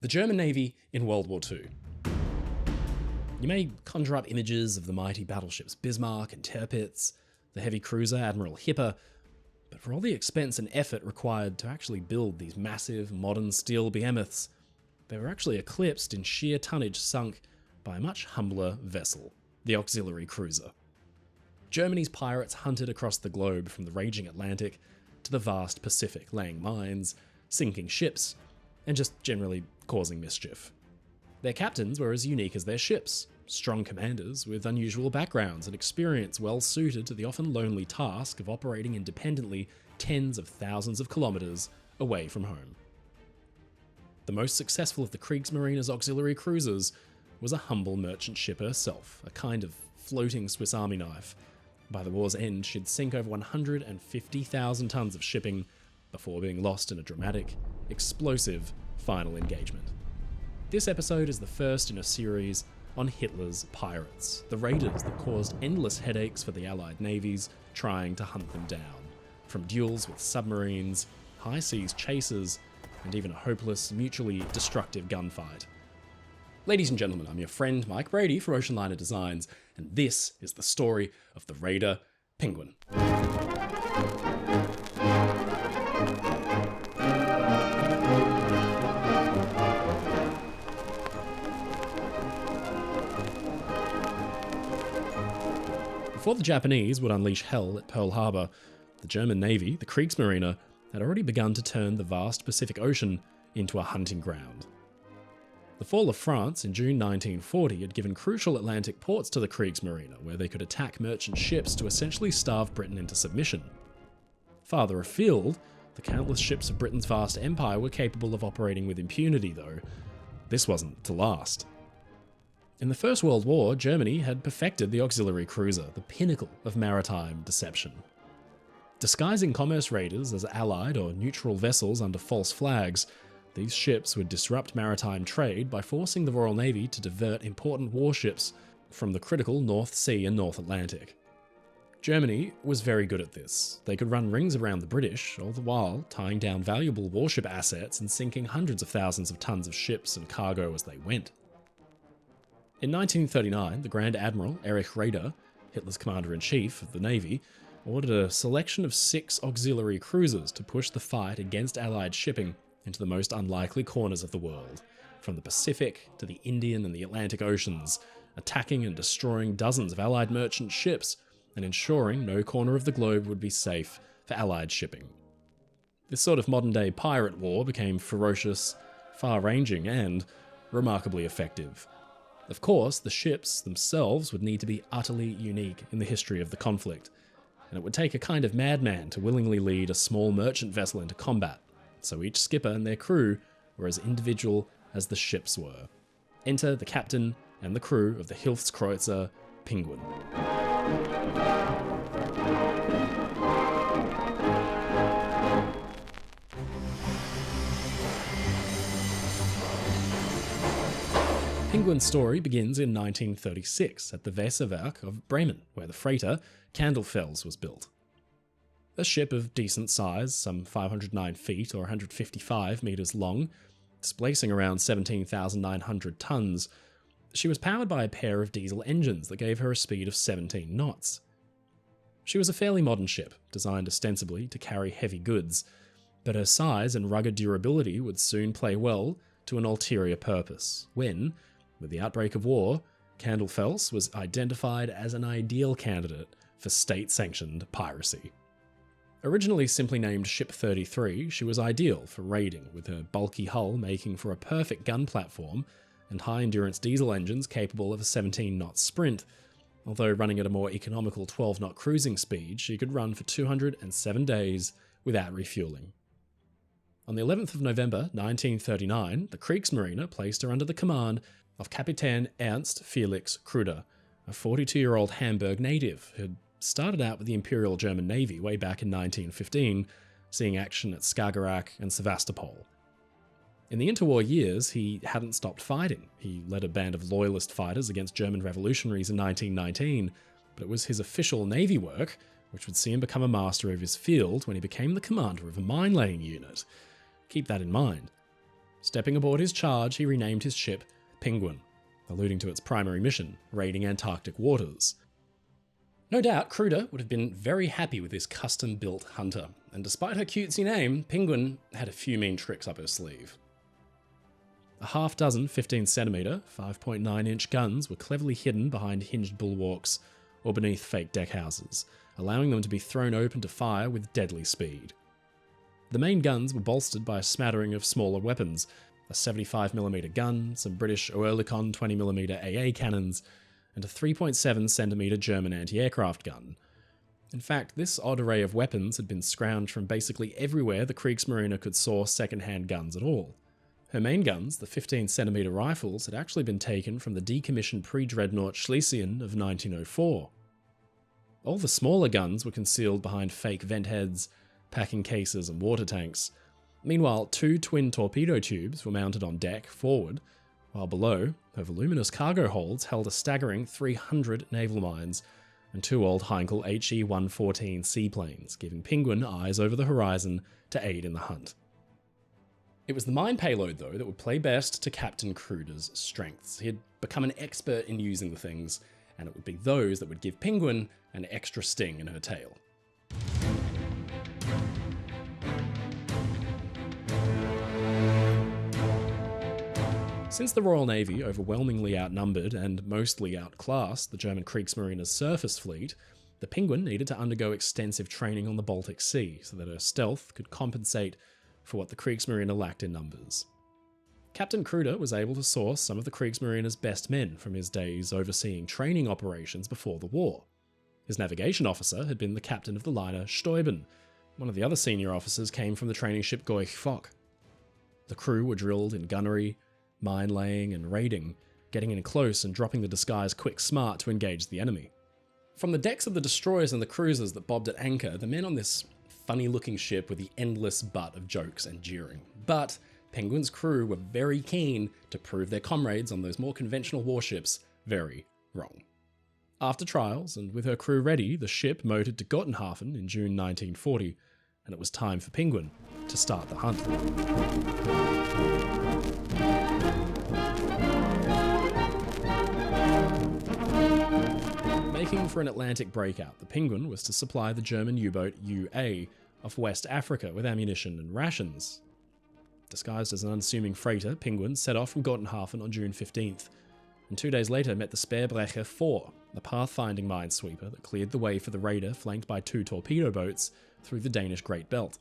The German Navy in World War II. You may conjure up images of the mighty battleships Bismarck and Tirpitz, the heavy cruiser Admiral Hipper, but for all the expense and effort required to actually build these massive, modern steel behemoths, they were actually eclipsed in sheer tonnage sunk by a much humbler vessel, the auxiliary cruiser. Germany's pirates hunted across the globe from the raging Atlantic to the vast Pacific, laying mines, sinking ships, and just generally causing mischief. Their captains were as unique as their ships, strong commanders with unusual backgrounds and experience well suited to the often lonely task of operating independently tens of thousands of kilometers away from home. The most successful of the Kriegsmarine's auxiliary cruisers was a humble merchant ship herself, a kind of floating Swiss Army knife. By the war's end, she'd sink over 150,000 tons of shipping before being lost in a dramatic, explosive final engagement. This episode is the first in a series on Hitler's pirates, the raiders that caused endless headaches for the Allied navies trying to hunt them down, from duels with submarines, high seas chasers, and even a hopeless, mutually destructive gunfight. Ladies and gentlemen, I'm your friend Mike Brady from Oceanliner Designs, and this is the story of the raider Pinguin. Before the Japanese would unleash hell at Pearl Harbor, the German Navy, the Kriegsmarine, had already begun to turn the vast Pacific Ocean into a hunting ground. The fall of France in June 1940 had given crucial Atlantic ports to the Kriegsmarine, where they could attack merchant ships to essentially starve Britain into submission. Farther afield, the countless ships of Britain's vast empire were capable of operating with impunity, though this wasn't to last. In the First World War, Germany had perfected the auxiliary cruiser, the pinnacle of maritime deception. Disguising commerce raiders as Allied or neutral vessels under false flags, these ships would disrupt maritime trade by forcing the Royal Navy to divert important warships from the critical North Sea and North Atlantic. Germany was very good at this. They could run rings around the British, all the while tying down valuable warship assets and sinking hundreds of thousands of tons of ships and cargo as they went. In 1939, the Grand Admiral Erich Raeder, Hitler's commander-in-chief of the Navy, ordered a selection of 6 auxiliary cruisers to push the fight against Allied shipping into the most unlikely corners of the world, from the Pacific to the Indian and the Atlantic Oceans, attacking and destroying dozens of Allied merchant ships and ensuring no corner of the globe would be safe for Allied shipping. This sort of modern-day pirate war became ferocious, far-ranging, and remarkably effective. Of course, the ships themselves would need to be utterly unique in the history of the conflict, and it would take a kind of madman to willingly lead a small merchant vessel into combat, so each skipper and their crew were as individual as the ships were. Enter the captain and the crew of the Hilfskreuzer Pinguin. Penguin's story begins in 1936 at the Weserwerk of Bremen, where the freighter Candlefels was built. A ship of decent size, some 509 feet or 155 meters long, displacing around 17,900 tons, she was powered by a pair of diesel engines that gave her a speed of 17 knots. She was a fairly modern ship, designed ostensibly to carry heavy goods, but her size and rugged durability would soon play well to an ulterior purpose, when, with the outbreak of war, Candlefels was identified as an ideal candidate for state-sanctioned piracy. Originally simply named Ship 33, she was ideal for raiding, with her bulky hull making for a perfect gun platform and high-endurance diesel engines capable of a 17-knot sprint. Although running at a more economical 12-knot cruising speed, she could run for 207 days without refueling. On the 11th of November 1939, the Kriegsmarine placed her under the command of Kapitän Ernst Felix Kruder, a 42-year-old Hamburg native who had started out with the Imperial German Navy way back in 1915, seeing action at Skagerrak and Sevastopol. In the interwar years, he hadn't stopped fighting. He led a band of loyalist fighters against German revolutionaries in 1919, but it was his official Navy work which would see him become a master of his field when he became the commander of a mine-laying unit. Keep that in mind. Stepping aboard his charge, he renamed his ship Pinguin, alluding to its primary mission, raiding Antarctic waters. No doubt, Kruder would have been very happy with this custom-built hunter, and despite her cutesy name, Pinguin had a few mean tricks up her sleeve. A half dozen 15cm, 5.9-inch guns were cleverly hidden behind hinged bulwarks or beneath fake deckhouses, allowing them to be thrown open to fire with deadly speed. The main guns were bolstered by a smattering of smaller weapons, a 75mm gun, some British Oerlikon 20mm AA cannons, and a 3.7cm German anti-aircraft gun. In fact, this odd array of weapons had been scrounged from basically everywhere the Kriegsmarine could source second-hand guns at all. Her main guns, the 15cm rifles, had actually been taken from the decommissioned pre-dreadnought Schlesien of 1904. All the smaller guns were concealed behind fake vent heads, packing cases and water tanks. Meanwhile, 2 twin torpedo tubes were mounted on deck forward, while below, her voluminous cargo holds held a staggering 300 naval mines and 2 old Heinkel HE-114 seaplanes, giving Pinguin eyes over the horizon to aid in the hunt. It was the mine payload, though, that would play best to Captain Kruder's strengths. He had become an expert in using the things, and it would be those that would give Pinguin an extra sting in her tail. Since the Royal Navy overwhelmingly outnumbered and mostly outclassed the German Kriegsmarine's surface fleet, the Pinguin needed to undergo extensive training on the Baltic Sea so that her stealth could compensate for what the Kriegsmarine lacked in numbers. Captain Kruder was able to source some of the Kriegsmarine's best men from his days overseeing training operations before the war. His navigation officer had been the captain of the liner Steuben. One of the other senior officers came from the training ship Goich Fock. The crew were drilled in gunnery, mine laying and raiding, getting in close and dropping the disguise quick smart to engage the enemy. From the decks of the destroyers and the cruisers that bobbed at anchor, the men on this funny-looking ship were the endless butt of jokes and jeering. But Penguin's crew were very keen to prove their comrades on those more conventional warships very wrong. After trials, and with her crew ready, the ship motored to Gotenhafen in June 1940, and it was time for Pinguin to start the hunt. Making for an Atlantic breakout, the Pinguin was to supply the German U-boat UA off West Africa with ammunition and rations. Disguised as an unassuming freighter, Pinguin set off from Gotenhafen on June 15th, and 2 days later met the Speerbrecher 4, a pathfinding minesweeper that cleared the way for the raider flanked by 2 torpedo boats through the Danish Great Belt.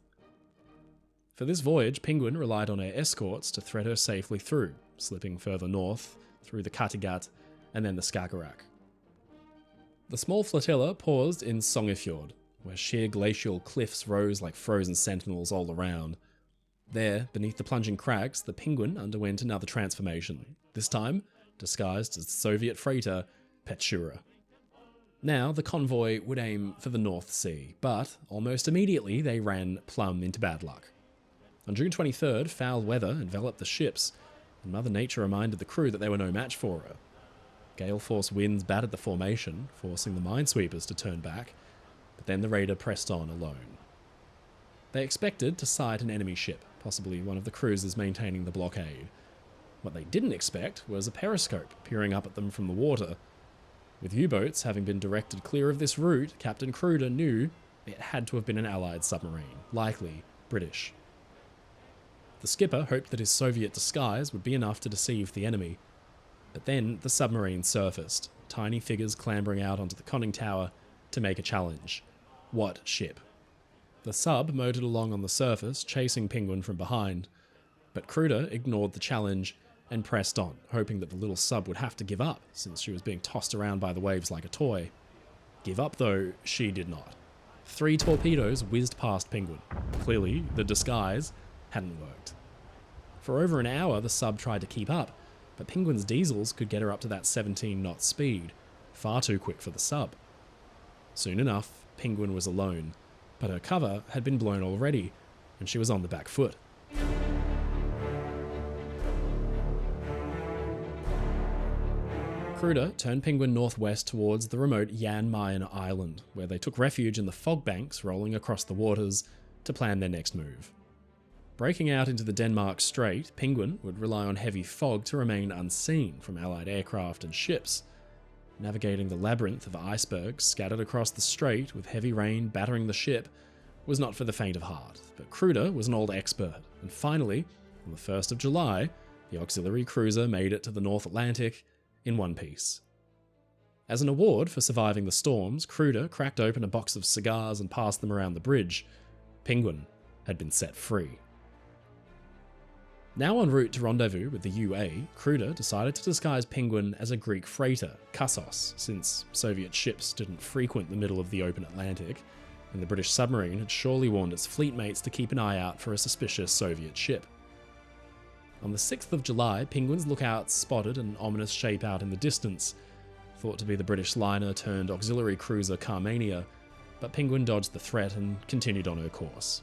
For this voyage, Pinguin relied on her escorts to thread her safely through, slipping further north, through the Kattegat, and then the Skagerrak. The small flotilla paused in Songefjord, where sheer glacial cliffs rose like frozen sentinels all around. There, beneath the plunging crags, the Pinguin underwent another transformation, this time disguised as the Soviet freighter Petchura. Now, the convoy would aim for the North Sea, but almost immediately they ran plumb into bad luck. On June 23rd, foul weather enveloped the ships, and Mother Nature reminded the crew that they were no match for her. Gale-force winds battered the formation, forcing the minesweepers to turn back, but then the raider pressed on alone. They expected to sight an enemy ship, possibly one of the cruisers maintaining the blockade. What they didn't expect was a periscope peering up at them from the water. With U-boats having been directed clear of this route, Captain Kruder knew it had to have been an Allied submarine, likely British. The skipper hoped that his Soviet disguise would be enough to deceive the enemy. But then the submarine surfaced, tiny figures clambering out onto the conning tower to make a challenge. What ship? The sub motored along on the surface, chasing Pinguin from behind, but Kruder ignored the challenge and pressed on, hoping that the little sub would have to give up, since she was being tossed around by the waves like a toy. Give up, though, she did not. 3 torpedoes whizzed past Pinguin. Clearly, the disguise hadn't worked. For over an hour, the sub tried to keep up, but Pinguin's diesels could get her up to that 17-knot speed, far too quick for the sub. Soon enough, Pinguin was alone, but her cover had been blown already, and she was on the back foot. Kruder turned Pinguin northwest towards the remote Jan Mayen Island, where they took refuge in the fog banks rolling across the waters to plan their next move. Breaking out into the Denmark Strait, Pinguin would rely on heavy fog to remain unseen from Allied aircraft and ships. Navigating the labyrinth of icebergs scattered across the strait with heavy rain battering the ship was not for the faint of heart, but Kruder was an old expert, and finally, on the 1st of July, the auxiliary cruiser made it to the North Atlantic in one piece. As an award for surviving the storms, Kruder cracked open a box of cigars and passed them around the bridge. Pinguin had been set free. Now en route to rendezvous with the UA, Kruder decided to disguise Pinguin as a Greek freighter, Kassos, since Soviet ships didn't frequent the middle of the open Atlantic, and the British submarine had surely warned its fleet mates to keep an eye out for a suspicious Soviet ship. On the 6th of July, Penguin's lookouts spotted an ominous shape out in the distance, thought to be the British liner turned auxiliary cruiser Carmania, but Pinguin dodged the threat and continued on her course.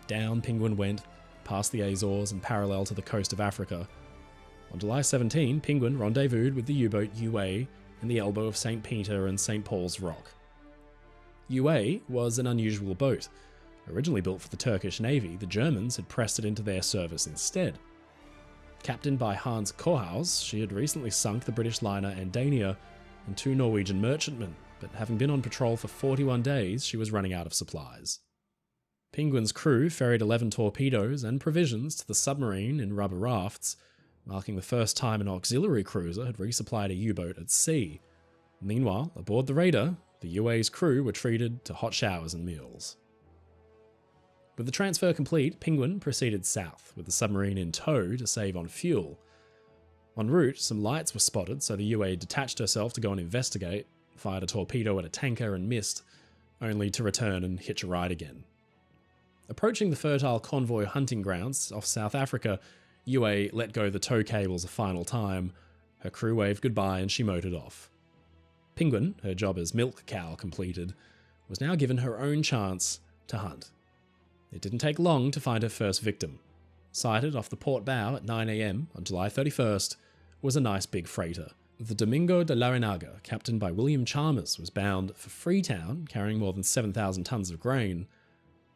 Down Pinguin went, past the Azores and parallel to the coast of Africa. On July 17, Pinguin rendezvoused with the U-boat UA in the elbow of St. Peter and St. Paul's Rock. UA was an unusual boat. Originally built for the Turkish Navy, the Germans had pressed it into their service instead. Captained by Hans Kohaus, she had recently sunk the British liner Andania and 2 Norwegian merchantmen, but having been on patrol for 41 days, she was running out of supplies. Penguin's crew ferried 11 torpedoes and provisions to the submarine in rubber rafts, marking the first time an auxiliary cruiser had resupplied a U-boat at sea. Meanwhile, aboard the raider, the UA's crew were treated to hot showers and meals. With the transfer complete, Pinguin proceeded south, with the submarine in tow to save on fuel. En route, some lights were spotted, so the UA detached herself to go and investigate, fired a torpedo at a tanker and missed, only to return and hitch a ride again. Approaching the fertile convoy hunting grounds off South Africa, UA let go the tow cables a final time. Her crew waved goodbye and she motored off. Pinguin, her job as milk cow completed, was now given her own chance to hunt. It didn't take long to find her first victim. Sighted off the port bow at 9 AM on July 31st was a nice big freighter. The Domingo de Larinaga, captained by William Chalmers, was bound for Freetown, carrying more than 7,000 tons of grain.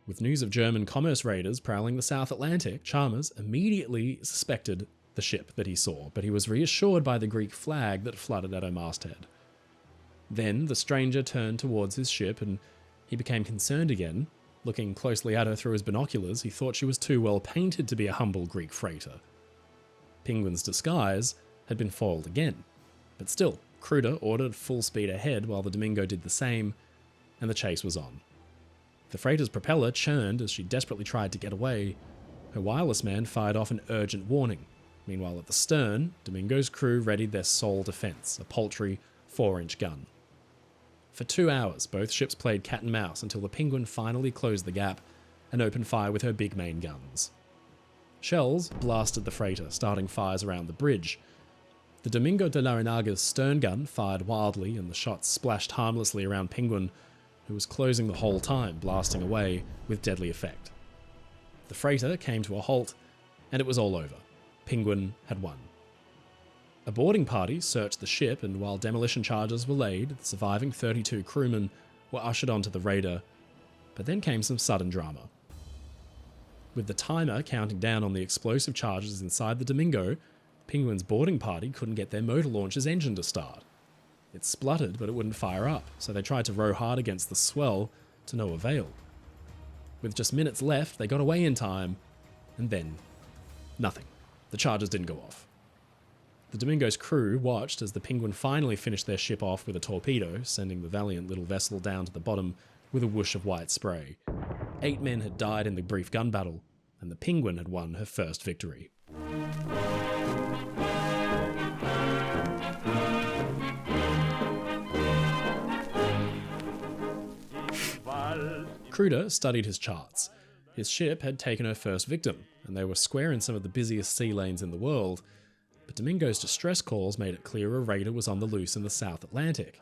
With news of German commerce raiders prowling the South Atlantic, Chalmers immediately suspected the ship that he saw, but he was reassured by the Greek flag that fluttered at her masthead. Then the stranger turned towards his ship and he became concerned again. Looking closely at her through his binoculars, he thought she was too well painted to be a humble Greek freighter. Penguin's disguise had been foiled again, but still, Kruder ordered full speed ahead while the Domingo did the same, and the chase was on. The freighter's propeller churned as she desperately tried to get away. Her wireless man fired off an urgent warning. Meanwhile, at the stern, Domingo's crew readied their sole defense, a paltry 4-inch gun. For 2 hours, both ships played cat and mouse until the Penguin finally closed the gap and opened fire with her big main guns. Shells blasted the freighter, starting fires around the bridge. The Domingo de Larinaga's stern gun fired wildly and the shots splashed harmlessly around Penguin, who was closing the whole time, blasting away with deadly effect. The freighter came to a halt, and it was all over. Penguin had won. A boarding party searched the ship, and while demolition charges were laid, the surviving 32 crewmen were ushered onto the raider, but then came some sudden drama. With the timer counting down on the explosive charges inside the Domingo, Penguin's boarding party couldn't get their motor launcher's engine to start. It spluttered, but it wouldn't fire up, so they tried to row hard against the swell to no avail. With just minutes left, they got away in time, and then nothing. The charges didn't go off. The Domingo's crew watched as the Penguin finally finished their ship off with a torpedo, sending the valiant little vessel down to the bottom with a whoosh of white spray. 8 men had died in the brief gun battle, and the Penguin had won her first victory. Kruder studied his charts. His ship had taken her first victim, and they were square in some of the busiest sea lanes in the world, but Domingo's distress calls made it clear a raider was on the loose in the South Atlantic.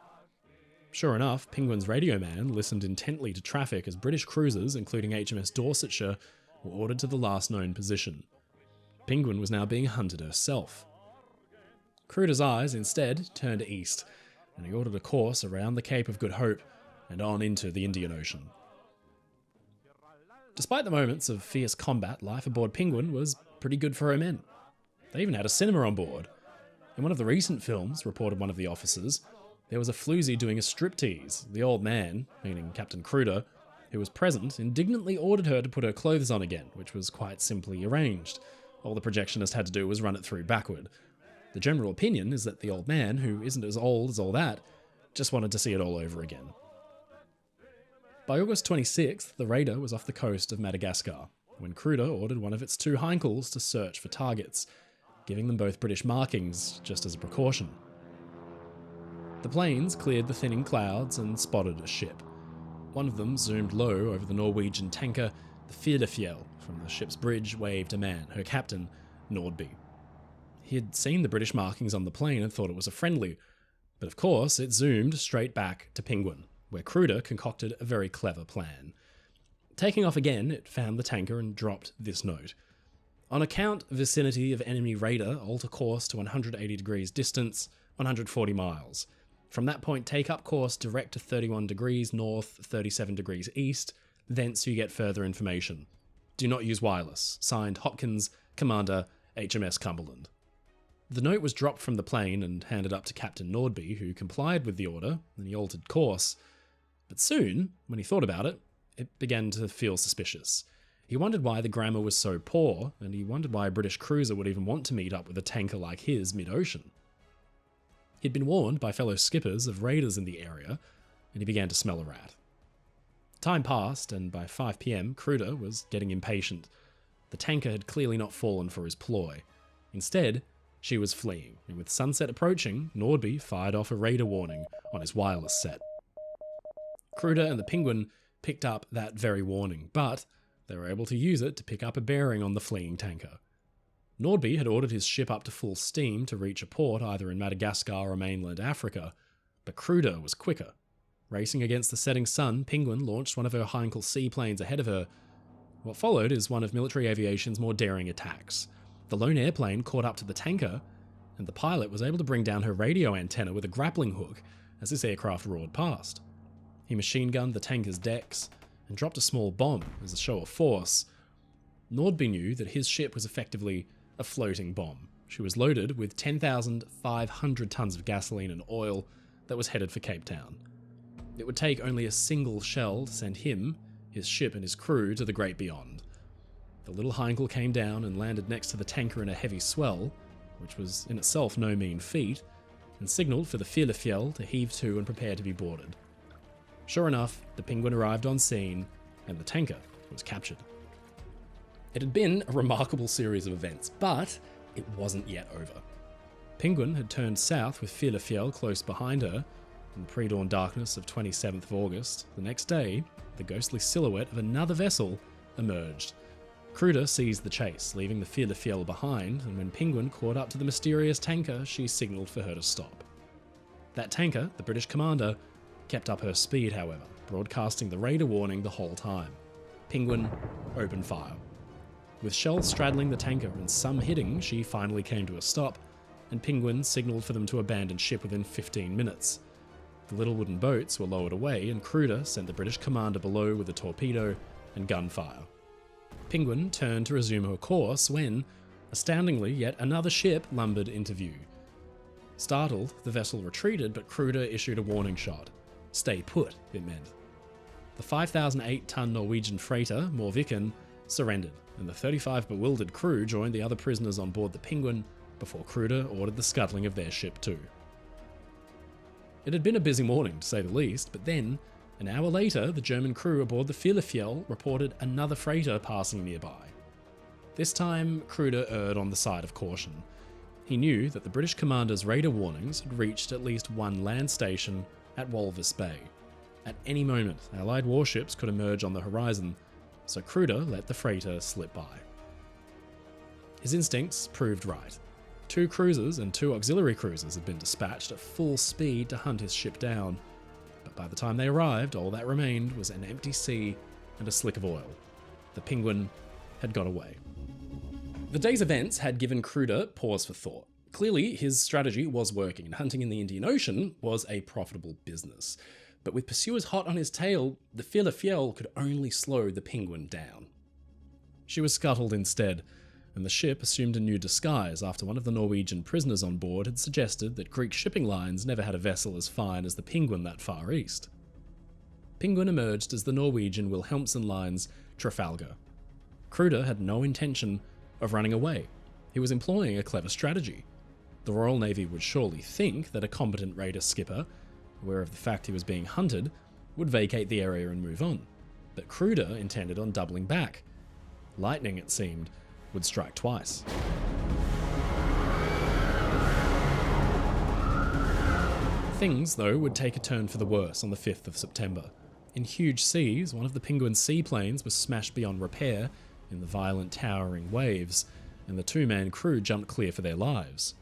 Sure enough, Penguin's radio man listened intently to traffic as British cruisers, including HMS Dorsetshire, were ordered to the last known position. Penguin was now being hunted herself. Kruder's eyes, instead, turned east, and he ordered a course around the Cape of Good Hope and on into the Indian Ocean. Despite the moments of fierce combat, life aboard Pinguin was pretty good for her men. They even had a cinema on board. In one of the recent films, reported one of the officers, there was a floozy doing a striptease. The old man, meaning Captain Cruder, who was present, indignantly ordered her to put her clothes on again, which was quite simply arranged. All the projectionist had to do was run it through backward. The general opinion is that the old man, who isn't as old as all that, just wanted to see it all over again. By August 26th, the raider was off the coast of Madagascar, when Cruder ordered one of its two Heinkels to search for targets, giving them both British markings just as a precaution. The planes cleared the thinning clouds and spotted a ship. One of them zoomed low over the Norwegian tanker, the Filefjell. From the ship's bridge waved a man, her captain, Nordby. He had seen the British markings on the plane and thought it was a friendly, but of course it zoomed straight back to Pinguin, where Cruder concocted a very clever plan. Taking off again, it found the tanker and dropped this note. On account vicinity of enemy raider, alter course to 180 degrees distance, 140 miles. From that point, take up course direct to 31 degrees north, 37 degrees east, thence you get further information. Do not use wireless. Signed, Hopkins, Commander, HMS Cumberland. The note was dropped from the plane and handed up to Captain Nordby, who complied with the order, and he altered course. But soon, when he thought about it, it began to feel suspicious. He wondered why the grammar was so poor, and he wondered why a British cruiser would even want to meet up with a tanker like his mid-ocean. He'd been warned by fellow skippers of raiders in the area, and he began to smell a rat. Time passed, and by 5 p.m, Cruder was getting impatient. The tanker had clearly not fallen for his ploy. Instead, she was fleeing, and with sunset approaching, Nordby fired off a raider warning on his wireless set. Cruder and the Pinguin picked up that very warning, but they were able to use it to pick up a bearing on the fleeing tanker. Nordby had ordered his ship up to full steam to reach a port either in Madagascar or mainland Africa, but Cruder was quicker. Racing against the setting sun, Pinguin launched one of her Heinkel seaplanes ahead of her. What followed is one of military aviation's more daring attacks. The lone airplane caught up to the tanker, and the pilot was able to bring down her radio antenna with a grappling hook as this aircraft roared past. He machine-gunned the tanker's decks and dropped a small bomb as a show of force. Nordby knew that his ship was effectively a floating bomb. She was loaded with 10,500 tons of gasoline and oil that was headed for Cape Town. It would take only a single shell to send him, his ship and his crew to the great beyond. The little Heinkel came down and landed next to the tanker in a heavy swell, which was in itself no mean feat, and signalled for the Filefjell to heave to and prepare to be boarded. Sure enough, the Pinguin arrived on scene, and the tanker was captured. It had been a remarkable series of events, but it wasn't yet over. Pinguin had turned south with Filefjell close behind her. In the pre-dawn darkness of 27th of August, the next day, the ghostly silhouette of another vessel emerged. Cruder seized the chase, leaving the Filefjell behind, and when Pinguin caught up to the mysterious tanker, she signalled for her to stop. That tanker, the British commander, kept up her speed, however, broadcasting the raider warning the whole time. Pinguin opened fire. With shells straddling the tanker and some hitting, she finally came to a stop, and Pinguin signalled for them to abandon ship within 15 minutes. The little wooden boats were lowered away, and Cruder sent the British commander below with a torpedo and gunfire. Pinguin turned to resume her course when, astoundingly, yet another ship lumbered into view. Startled, the vessel retreated, but Cruder issued a warning shot. Stay put, it meant. The 5,008-ton Norwegian freighter, Morviken, surrendered, and the 35 bewildered crew joined the other prisoners on board the Pinguin before Cruder ordered the scuttling of their ship too. It had been a busy morning, to say the least, but then, an hour later, the German crew aboard the Filefjell reported another freighter passing nearby. This time, Cruder erred on the side of caution. He knew that the British commander's raider warnings had reached at least one land station at Walvis Bay. At any moment, Allied warships could emerge on the horizon, so Cruder let the freighter slip by. His instincts proved right. 2 cruisers and 2 auxiliary cruisers had been dispatched at full speed to hunt his ship down, but by the time they arrived, all that remained was an empty sea and a slick of oil. The Pinguin had got away. The day's events had given Cruder pause for thought. Clearly, his strategy was working, and hunting in the Indian Ocean was a profitable business. But with pursuers hot on his tail, the Fille Fiel could only slow the Penguin down. She was scuttled instead, and the ship assumed a new disguise after one of the Norwegian prisoners on board had suggested that Greek shipping lines never had a vessel as fine as the Penguin that far east. Penguin emerged as the Norwegian Wilhelmsen Line's Trafalgar. Kruder had no intention of running away. He was employing a clever strategy. The Royal Navy would surely think that a competent raider skipper, aware of the fact he was being hunted, would vacate the area and move on. But Kruder intended on doubling back. Lightning, it seemed, would strike twice. Things, though, would take a turn for the worse on the 5th of September. In huge seas, one of the Penguin's seaplanes was smashed beyond repair in the violent towering waves, and the two-man crew jumped clear for their lives.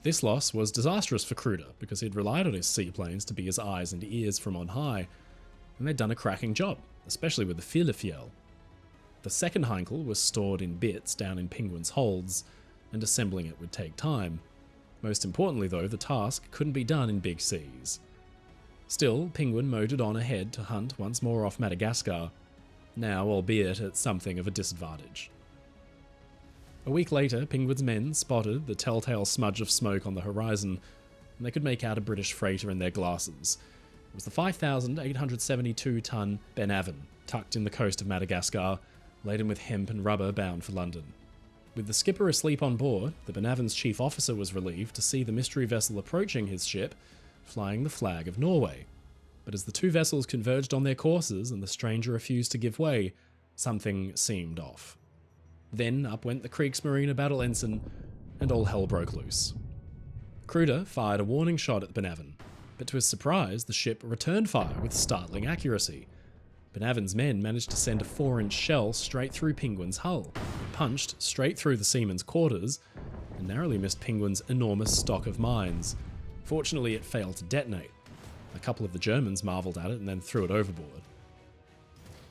This loss was disastrous for Kruder, because he'd relied on his seaplanes to be his eyes and ears from on high, and they'd done a cracking job, especially with the Fille Fiel. The second Heinkel was stored in bits down in Penguin's holds, and assembling it would take time. Most importantly though, the task couldn't be done in big seas. Still, Penguin motored on ahead to hunt once more off Madagascar, now albeit at something of a disadvantage. A week later, Penguin's men spotted the telltale smudge of smoke on the horizon, and they could make out a British freighter in their glasses. It was the 5,872-ton Benavon, tucked in the coast of Madagascar, laden with hemp and rubber bound for London. With the skipper asleep on board, the Benavon's chief officer was relieved to see the mystery vessel approaching his ship, flying the flag of Norway. But as the two vessels converged on their courses and the stranger refused to give way, something seemed off. Then up went the Kriegsmarine battle ensign, and all hell broke loose. Kruder fired a warning shot at the Benavon, but to his surprise, the ship returned fire with startling accuracy. Benavon's men managed to send a 4-inch shell straight through Penguin's hull. It punched straight through the seamen's quarters, and narrowly missed Penguin's enormous stock of mines. Fortunately, it failed to detonate. A couple of the Germans marvelled at it and then threw it overboard.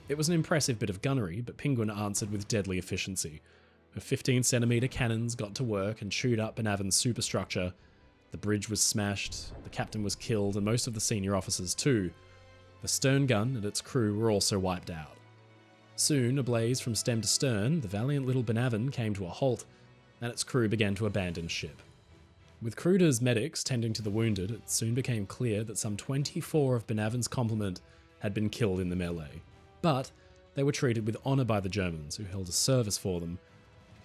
It was an impressive bit of gunnery, but Penguin answered with deadly efficiency. Her 15-centimetre cannons got to work and chewed up Benavon's superstructure. The bridge was smashed, the captain was killed, and most of the senior officers too. The stern gun and its crew were also wiped out. Soon, ablaze from stem to stern, the valiant little Benavon came to a halt, and its crew began to abandon ship. With Kruder's medics tending to the wounded, it soon became clear that some 24 of Benavon's complement had been killed in the melee. But they were treated with honour by the Germans, who held a service for them.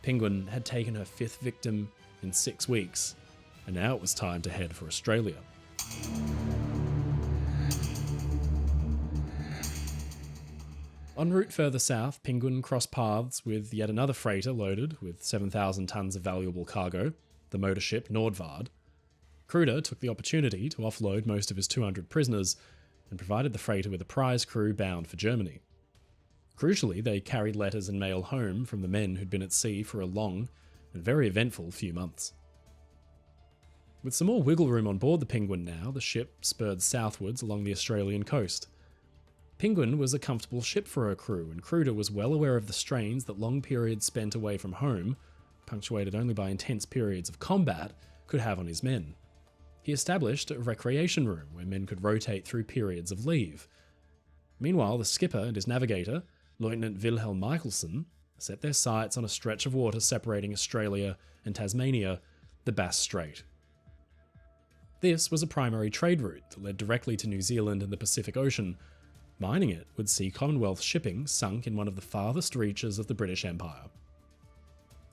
Penguin had taken her 5th victim in 6 weeks, and now it was time to head for Australia. En route further south, Penguin crossed paths with yet another freighter loaded with 7,000 tons of valuable cargo, the motor ship Nordvard. Kruder took the opportunity to offload most of his 200 prisoners and provided the freighter with a prize crew bound for Germany. Crucially, they carried letters and mail home from the men who'd been at sea for a long and very eventful few months. With some more wiggle room on board the Penguin now, the ship spurred southwards along the Australian coast. Penguin was a comfortable ship for her crew, and Kruder was well aware of the strains that long periods spent away from home, punctuated only by intense periods of combat, could have on his men. He established a recreation room where men could rotate through periods of leave. Meanwhile, the skipper and his navigator, Lieutenant Wilhelm Michelson, set their sights on a stretch of water separating Australia and Tasmania, the Bass Strait. This was a primary trade route that led directly to New Zealand and the Pacific Ocean. Mining it would see Commonwealth shipping sunk in one of the farthest reaches of the British Empire.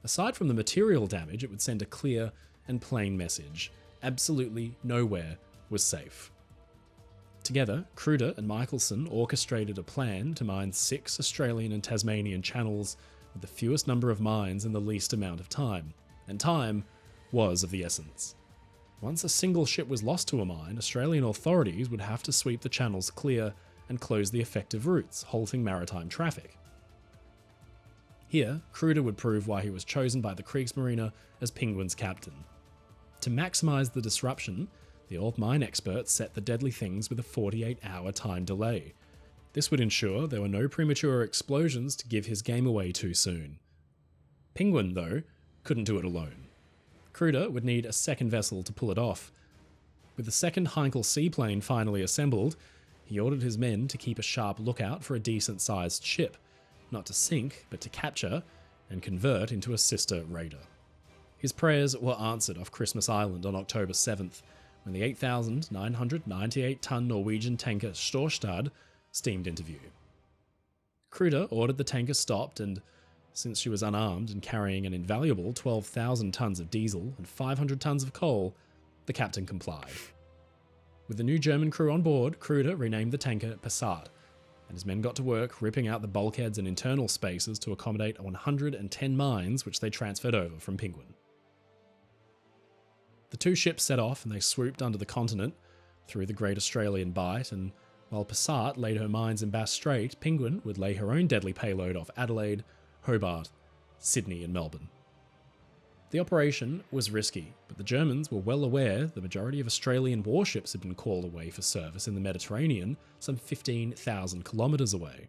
Aside from the material damage, it would send a clear and plain message. Absolutely nowhere was safe. Together, Kruder and Michelson orchestrated a plan to mine 6 Australian and Tasmanian channels with the fewest number of mines in the least amount of time. And time was of the essence. Once a single ship was lost to a mine, Australian authorities would have to sweep the channels clear and close the effective routes, halting maritime traffic. Here, Kruder would prove why he was chosen by the Kriegsmarine as Penguin's captain. To maximise the disruption, the old mine experts set the deadly things with a 48-hour time delay. This would ensure there were no premature explosions to give his game away too soon. Penguin, though, couldn't do it alone. Kruder would need a second vessel to pull it off. With the second Heinkel seaplane finally assembled, he ordered his men to keep a sharp lookout for a decent-sized ship, not to sink, but to capture and convert into a sister raider. His prayers were answered off Christmas Island on October 7th, when the 8,998-ton Norwegian tanker Storstad steamed into view. Kruder ordered the tanker stopped, and since she was unarmed and carrying an invaluable 12,000 tons of diesel and 500 tons of coal, the captain complied. With the new German crew on board, Kruder renamed the tanker Passat, and his men got to work ripping out the bulkheads and internal spaces to accommodate 110 mines which they transferred over from Pinguin. The two ships set off and they swooped under the continent through the Great Australian Bight, and while Passat laid her mines in Bass Strait, Pinguin would lay her own deadly payload off Adelaide, Hobart, Sydney and Melbourne. The operation was risky, but the Germans were well aware the majority of Australian warships had been called away for service in the Mediterranean, some 15,000 kilometres away.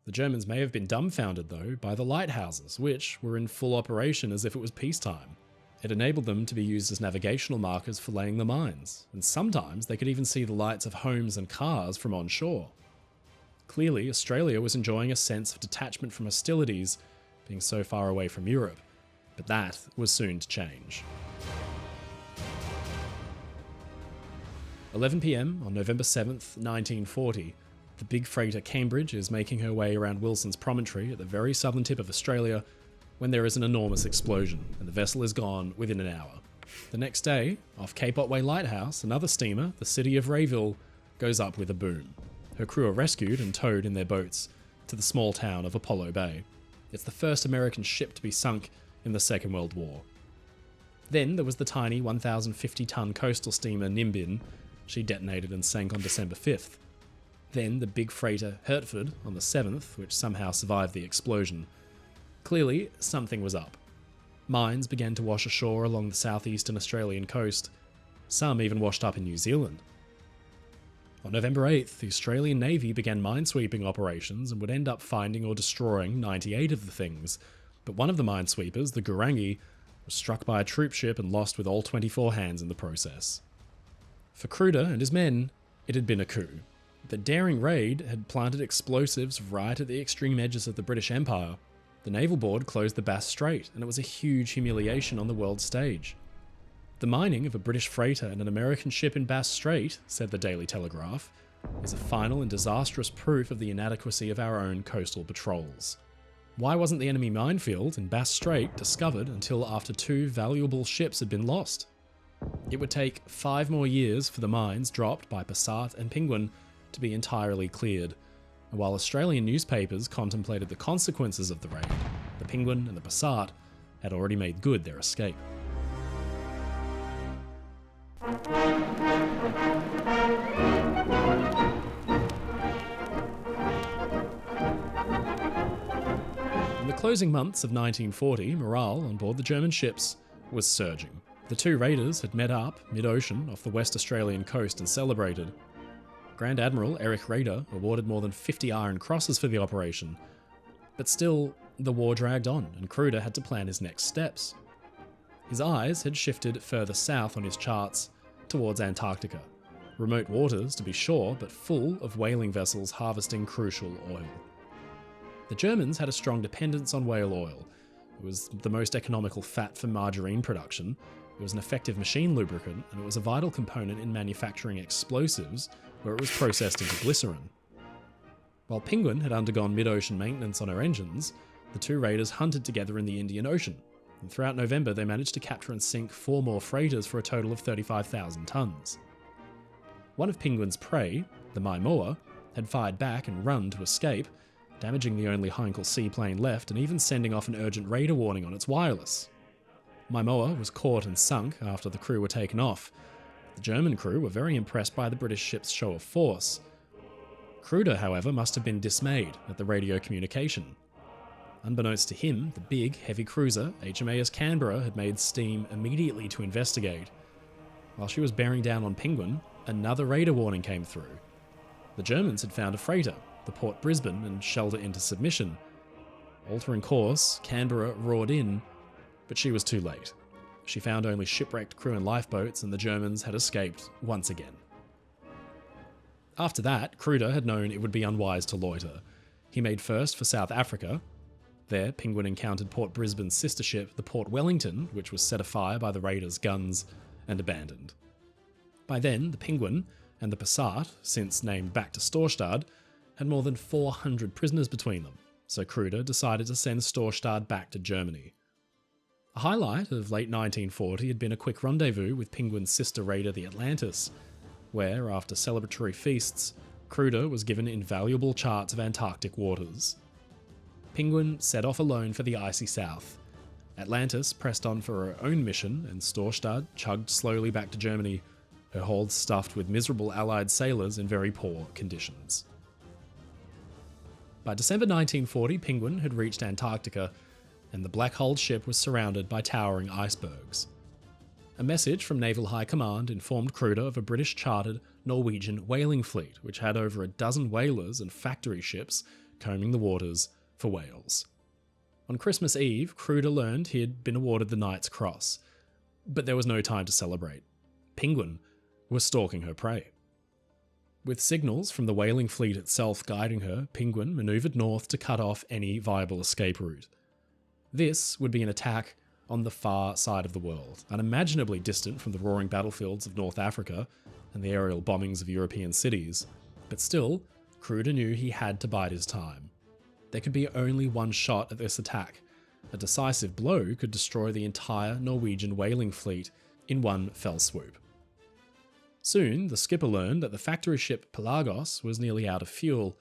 The Germans may have been dumbfounded, though, by the lighthouses, which were in full operation as if it was peacetime. It enabled them to be used as navigational markers for laying the mines, and sometimes they could even see the lights of homes and cars from onshore. Clearly, Australia was enjoying a sense of detachment from hostilities, being so far away from Europe, but that was soon to change. 11 p.m. on November 7th, 1940, the big freighter Cambridge is making her way around Wilson's Promontory at the very southern tip of Australia when there is an enormous explosion, and the vessel is gone within an hour. The next day, off Cape Otway Lighthouse, another steamer, the City of Rayville, goes up with a boom. Her crew are rescued and towed in their boats to the small town of Apollo Bay. It's the first American ship to be sunk in the Second World War. Then there was the tiny 1,050-ton coastal steamer Nimbin. She detonated and sank on December 5th. Then the big freighter Hertford on the 7th, which somehow survived the explosion. Clearly, something was up. Mines began to wash ashore along the southeastern Australian coast. Some even washed up in New Zealand. On November 8th, the Australian Navy began minesweeping operations and would end up finding or destroying 98 of the things, but one of the minesweepers, the Gurangi, was struck by a troop ship and lost with all 24 hands in the process. For Kruder and his men, it had been a coup. The daring raid had planted explosives right at the extreme edges of the British Empire. The Naval Board closed the Bass Strait, and it was a huge humiliation on the world stage. The mining of a British freighter and an American ship in Bass Strait, said the Daily Telegraph, is a final and disastrous proof of the inadequacy of our own coastal patrols. Why wasn't the enemy minefield in Bass Strait discovered until after 2 valuable ships had been lost? It would take 5 more years for the mines dropped by Passat and Pinguin to be entirely cleared, and while Australian newspapers contemplated the consequences of the raid, the Pinguin and the Passat had already made good their escape. In the closing months of 1940, morale on board the German ships was surging. The 2 raiders had met up mid-ocean off the West Australian coast and celebrated. Grand Admiral Erich Raeder awarded more than 50 Iron Crosses for the operation, but still, the war dragged on and Kruder had to plan his next steps. His eyes had shifted further south on his charts towards Antarctica. Remote waters, to be sure, but full of whaling vessels harvesting crucial oil. The Germans had a strong dependence on whale oil. It was the most economical fat for margarine production, it was an effective machine lubricant, and it was a vital component in manufacturing explosives, where it was processed into glycerin. While Pinguin had undergone mid-ocean maintenance on her engines, the 2 raiders hunted together in the Indian Ocean, and throughout November they managed to capture and sink 4 more freighters for a total of 35,000 tons. One of Pinguin's prey, the Maimoa, had fired back and run to escape, damaging the only Heinkel seaplane left and even sending off an urgent raider warning on its wireless. Maimoa was caught and sunk after the crew were taken off. The German crew were very impressed by the British ship's show of force. Kruder, however, must have been dismayed at the radio communication. Unbeknownst to him, the big, heavy cruiser, HMAS Canberra, had made steam immediately to investigate. While she was bearing down on Pinguin, another raider warning came through. The Germans had found a freighter, the Port Brisbane, and shelled it into submission. Altering course, Canberra roared in, but she was too late. She found only shipwrecked crew and lifeboats, and the Germans had escaped once again. After that, Kruder had known it would be unwise to loiter. He made first for South Africa. There, Penguin encountered Port Brisbane's sister ship, the Port Wellington, which was set afire by the raiders' guns and abandoned. By then, the Penguin and the Passat, since named back to Storstad, had more than 400 prisoners between them, so Kruder decided to send Storstad back to Germany. A highlight of late 1940 had been a quick rendezvous with Penguin's sister raider, the Atlantis, where, after celebratory feasts, Kruder was given invaluable charts of Antarctic waters. Penguin set off alone for the icy south. Atlantis pressed on for her own mission, and Storstad chugged slowly back to Germany, her hold stuffed with miserable Allied sailors in very poor conditions. By December 1940, Penguin had reached Antarctica, and the black-hulled ship was surrounded by towering icebergs. A message from Naval High Command informed Kruder of a British-chartered Norwegian whaling fleet, which had over a dozen whalers and factory ships combing the waters for whales. On Christmas Eve, Kruder learned he had been awarded the Knight's Cross, but there was no time to celebrate. Penguin was stalking her prey. With signals from the whaling fleet itself guiding her, Penguin manoeuvred north to cut off any viable escape route. This would be an attack on the far side of the world, unimaginably distant from the roaring battlefields of North Africa and the aerial bombings of European cities, but still, Kruder knew he had to bide his time. There could be only one shot at this attack. A decisive blow could destroy the entire Norwegian whaling fleet in one fell swoop. Soon, the skipper learned that the factory ship Pelagos was nearly out of fuel,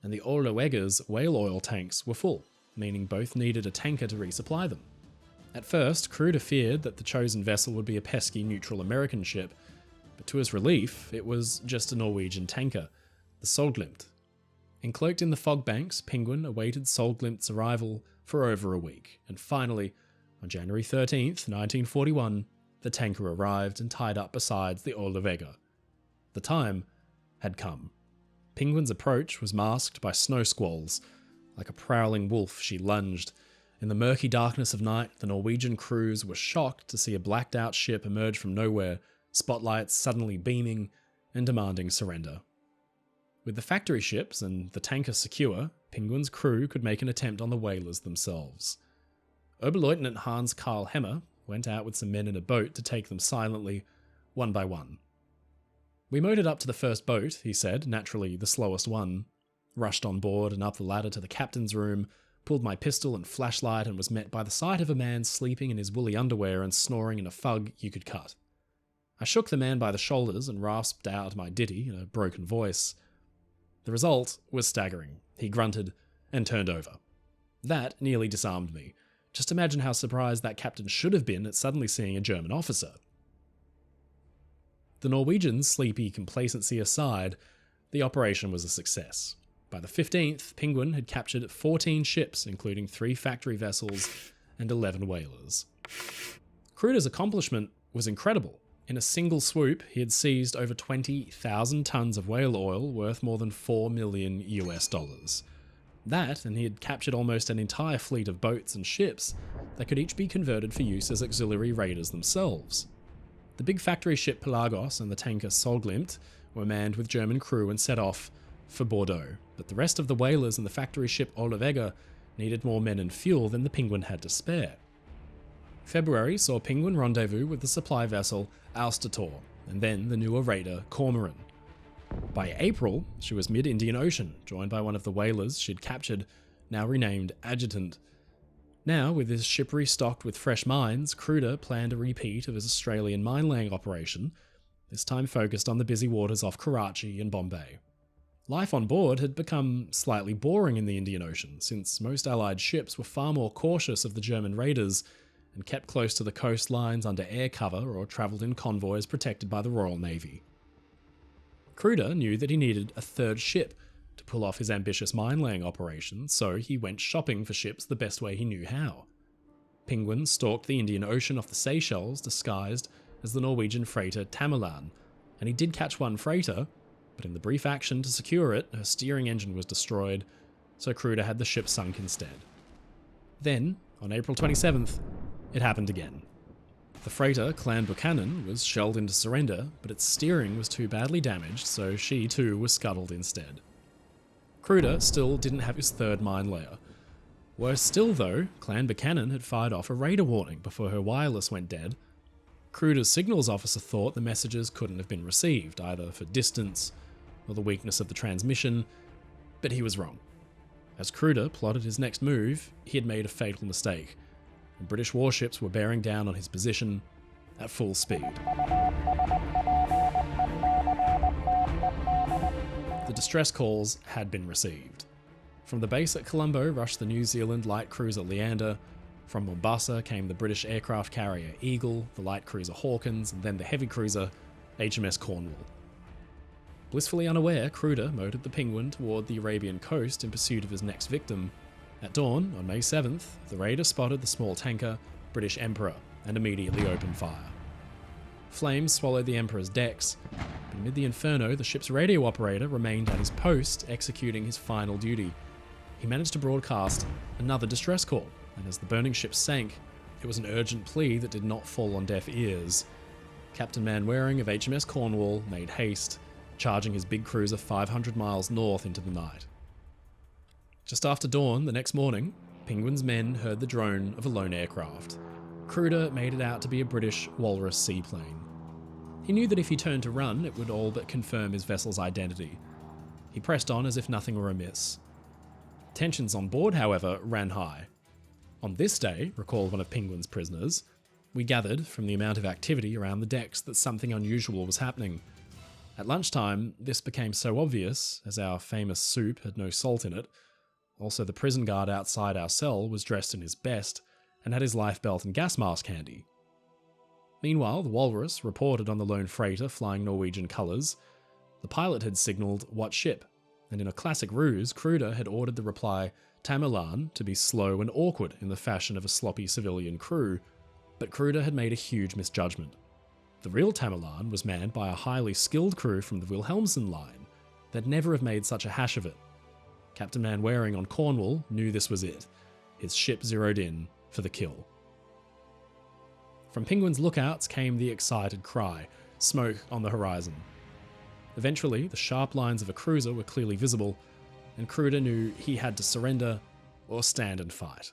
and the Orleweger's whale oil tanks were full, meaning both needed a tanker to resupply them. At first, Kruder feared that the chosen vessel would be a pesky neutral American ship, but to his relief, it was just a Norwegian tanker, the Solglimt. Encloaked in the fog banks, Penguin awaited Solglimt's arrival for over a week, and finally, on January 13th, 1941, the tanker arrived and tied up beside the Orleweger. The time had come. Penguin's approach was masked by snow squalls. Like a prowling wolf, she lunged. In the murky darkness of night, the Norwegian crews were shocked to see a blacked-out ship emerge from nowhere, spotlights suddenly beaming and demanding surrender. With the factory ships and the tanker secure, Penguin's crew could make an attempt on the whalers themselves. Oberleutnant Hans Karl Hemmer went out with some men in a boat to take them silently, one by one. "We motored up to the first boat," he said, naturally the slowest one, rushed on board and up the ladder to the captain's room, pulled my pistol and flashlight, and was met by the sight of a man sleeping in his woolly underwear and snoring in a fug you could cut. I shook the man by the shoulders and rasped out my ditty in a broken voice. The result was staggering. He grunted and turned over. That nearly disarmed me. Just imagine how surprised that captain should have been at suddenly seeing a German officer. The Norwegians' sleepy complacency aside, the operation was a success. By the 15th, Penguin had captured 14 ships, including 3 factory vessels and 11 whalers. Kruder's accomplishment was incredible. In a single swoop, he had seized over 20,000 tons of whale oil worth more than $4 million US. That, and he had captured almost an entire fleet of boats and ships that could each be converted for use as auxiliary raiders themselves. The big factory ship Pelagos and the tanker Solglimt were manned with German crew and set off for Bordeaux, but the rest of the whalers and the factory ship Orleweger needed more men and fuel than the Penguin had to spare. February saw Penguin rendezvous with the supply vessel Austertor, and then the newer raider Cormoran. By April, she was mid-Indian Ocean, joined by one of the whalers she'd captured, now renamed Adjutant. Now, with his ship restocked with fresh mines, Kruder planned a repeat of his Australian mine-laying operation, this time focused on the busy waters off Karachi and Bombay. Life on board had become slightly boring in the Indian Ocean, since most Allied ships were far more cautious of the German raiders and kept close to the coastlines under air cover or travelled in convoys protected by the Royal Navy. Kruder knew that he needed a third ship to pull off his ambitious mine-laying operation, so he went shopping for ships the best way he knew how. Penguin stalked the Indian Ocean off the Seychelles disguised as the Norwegian freighter Tamerlan, and he did catch one freighter, but in the brief action to secure it, her steering engine was destroyed, so Kruder had the ship sunk instead. Then, on April 27th, it happened again. The freighter Clan Buchanan was shelled into surrender, but its steering was too badly damaged, so she too was scuttled instead. Cruder still didn't have his third mine layer. Worse still though, Clan Buchanan had fired off a radar warning before her wireless went dead. Cruder's signals officer thought the messages couldn't have been received, either for distance or the weakness of the transmission, but he was wrong. As Cruder plotted his next move, he had made a fatal mistake, and British warships were bearing down on his position at full speed. The distress calls had been received. From the base at Colombo rushed the New Zealand light cruiser Leander. From Mombasa came the British aircraft carrier Eagle, the light cruiser Hawkins, and then the heavy cruiser HMS Cornwall. Blissfully unaware, Cruder motored the Penguin toward the Arabian coast in pursuit of his next victim. At dawn, on May 7th, the raider spotted the small tanker British Emperor and immediately opened fire. Flames swallowed the Emperor's decks, but amid the inferno, the ship's radio operator remained at his post, executing his final duty. He managed to broadcast another distress call, and as the burning ship sank, it was an urgent plea that did not fall on deaf ears. Captain Manwaring of HMS Cornwall made haste, charging his big cruiser 500 miles north into the night. Just after dawn the next morning, Penguin's men heard the drone of a lone aircraft. Cruder made it out to be a British Walrus seaplane. He knew that if he turned to run, it would all but confirm his vessel's identity. He pressed on as if nothing were amiss. Tensions on board, however, ran high. On this day, recalled one of Penguin's prisoners, we gathered from the amount of activity around the decks that something unusual was happening. At lunchtime, this became so obvious, as our famous soup had no salt in it. Also, the prison guard outside our cell was dressed in his best and had his life belt and gas mask handy. Meanwhile, the Walrus reported on the lone freighter flying Norwegian colours. The pilot had signalled "What ship?" and in a classic ruse, Cruder had ordered the reply "Tamerlan" to be slow and awkward in the fashion of a sloppy civilian crew, but Cruder had made a huge misjudgment. The real Tamerlan was manned by a highly skilled crew from the Wilhelmsen line. They'd never have made such a hash of it. Captain Manwaring on Cornwall knew this was it. His ship zeroed in for the kill. From Penguin's lookouts came the excited cry, smoke on the horizon. Eventually, the sharp lines of a cruiser were clearly visible, and Cruder knew he had to surrender or stand and fight.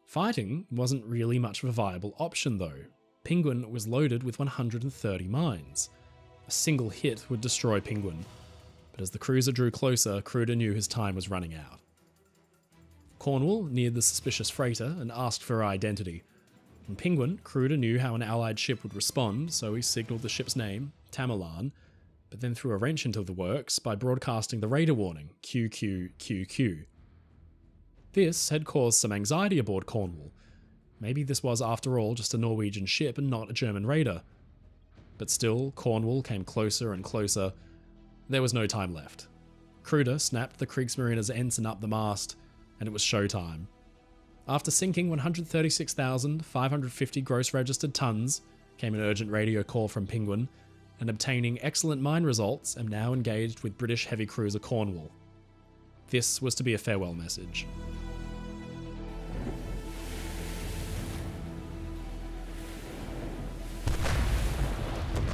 Fighting wasn't really much of a viable option though. Penguin was loaded with 130 mines. A single hit would destroy Penguin, but as the cruiser drew closer, Cruder knew his time was running out. Cornwall neared the suspicious freighter and asked for her identity. On Penguin, Cruder knew how an allied ship would respond, so he signalled the ship's name, Tamerlan, but then threw a wrench into the works by broadcasting the radar warning, QQQQ. This had caused some anxiety aboard Cornwall. Maybe this was, after all, just a Norwegian ship and not a German raider. But still, Cornwall came closer and closer. There was no time left. Cruder snapped the Kriegsmarine's ensign up the mast, and it was showtime. After sinking 136,550 gross registered tons, came an urgent radio call from Penguin, and obtaining excellent mine results, am now engaged with British heavy cruiser Cornwall. This was to be a farewell message.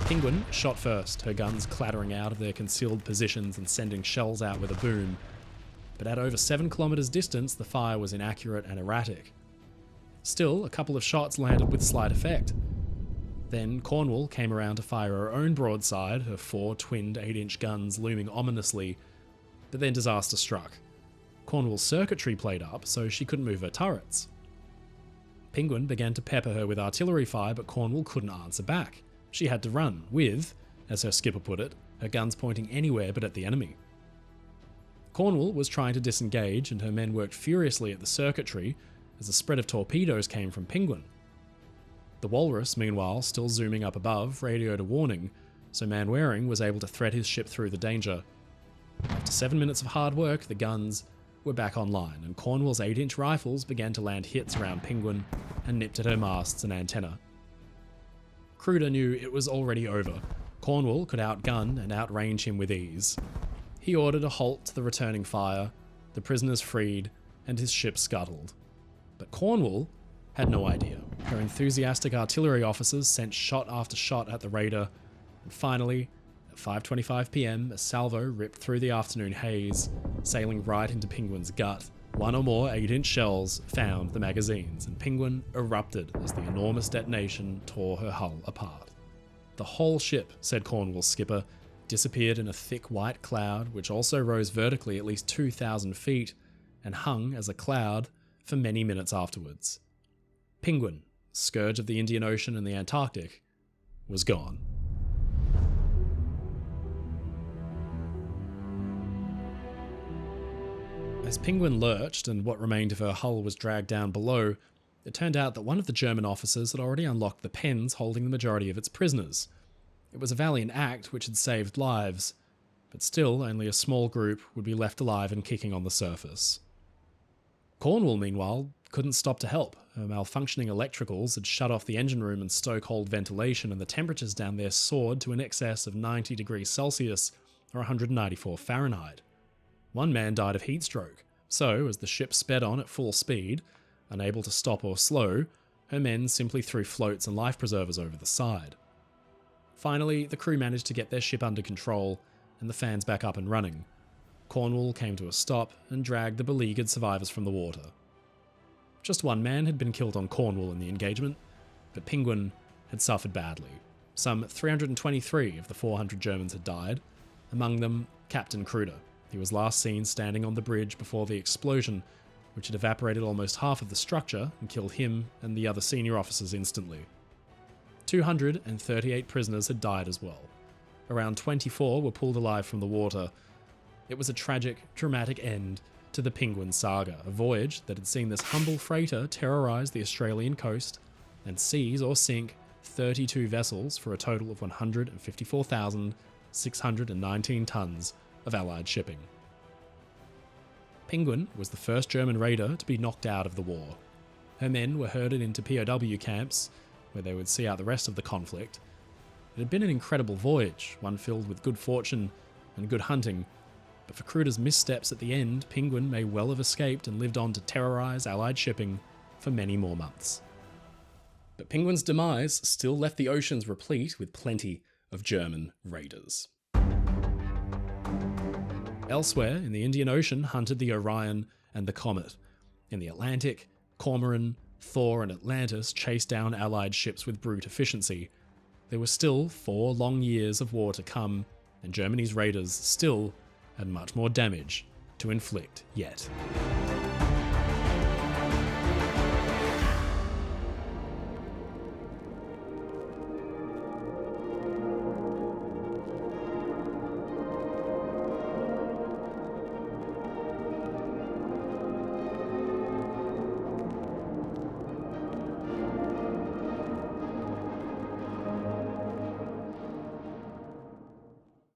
Penguin shot first, her guns clattering out of their concealed positions and sending shells out with a boom. But at over 7 kilometers distance, the fire was inaccurate and erratic. Still, a couple of shots landed with slight effect. Then Cornwall came around to fire her own broadside, her 4 twinned 8-inch guns looming ominously, but then disaster struck. Cornwall's circuitry played up, so she couldn't move her turrets. Penguin began to pepper her with artillery fire, but Cornwall couldn't answer back. She had to run, with, as her skipper put it, her guns pointing anywhere but at the enemy. Cornwall was trying to disengage, and her men worked furiously at the circuitry as a spread of torpedoes came from Penguin. The Walrus, meanwhile, still zooming up above, radioed a warning, so Manwaring was able to thread his ship through the danger. After 7 minutes of hard work, the guns were back online, and Cornwall's 8-inch rifles began to land hits around Penguin and nipped at her masts and antenna. Cruder knew it was already over. Cornwall could outgun and outrange him with ease. He ordered a halt to the returning fire, the prisoners freed, and his ship scuttled. But Cornwall had no idea. Her enthusiastic artillery officers sent shot after shot at the raider, and finally, at 5:25 p.m, a salvo ripped through the afternoon haze, sailing right into Penguin's gut. One or more 8-inch shells found the magazines, and Penguin erupted as the enormous detonation tore her hull apart. The whole ship, said Cornwall's skipper, disappeared in a thick white cloud, which also rose vertically at least 2,000 feet and hung as a cloud for many minutes afterwards. Penguin, scourge of the Indian Ocean and the Antarctic, was gone. As Penguin lurched and what remained of her hull was dragged down below, it turned out that one of the German officers had already unlocked the pens holding the majority of its prisoners. It was a valiant act which had saved lives, but still only a small group would be left alive and kicking on the surface. Cornwall, meanwhile, couldn't stop to help. Her malfunctioning electricals had shut off the engine room and stokehold ventilation, and the temperatures down there soared to an excess of 90 degrees Celsius or 194 Fahrenheit. One man died of heat stroke, so as the ship sped on at full speed, unable to stop or slow, her men simply threw floats and life preservers over the side. Finally, the crew managed to get their ship under control and the fans back up and running. Cornwall came to a stop and dragged the beleaguered survivors from the water. Just one man had been killed on Cornwall in the engagement, but Penguin had suffered badly. Some 323 of the 400 Germans had died, among them Captain Kruder. He was last seen standing on the bridge before the explosion, which had evaporated almost half of the structure and killed him and the other senior officers instantly. 238 prisoners had died as well. Around 24 were pulled alive from the water. It was a tragic, dramatic end to the Penguin saga, a voyage that had seen this humble freighter terrorise the Australian coast and seize or sink 32 vessels for a total of 154,619 tonnes of Allied shipping. Penguin was the first German raider to be knocked out of the war. Her men were herded into POW camps, where they would see out the rest of the conflict. It had been an incredible voyage, one filled with good fortune and good hunting, but for Kruder's missteps at the end, Penguin may well have escaped and lived on to terrorise Allied shipping for many more months. But Penguin's demise still left the oceans replete with plenty of German raiders. Elsewhere, in the Indian Ocean hunted the Orion and the Comet. In the Atlantic, Cormoran, Thor and Atlantis chased down Allied ships with brute efficiency. There were still 4 long years of war to come, and Germany's raiders still had much more damage to inflict yet.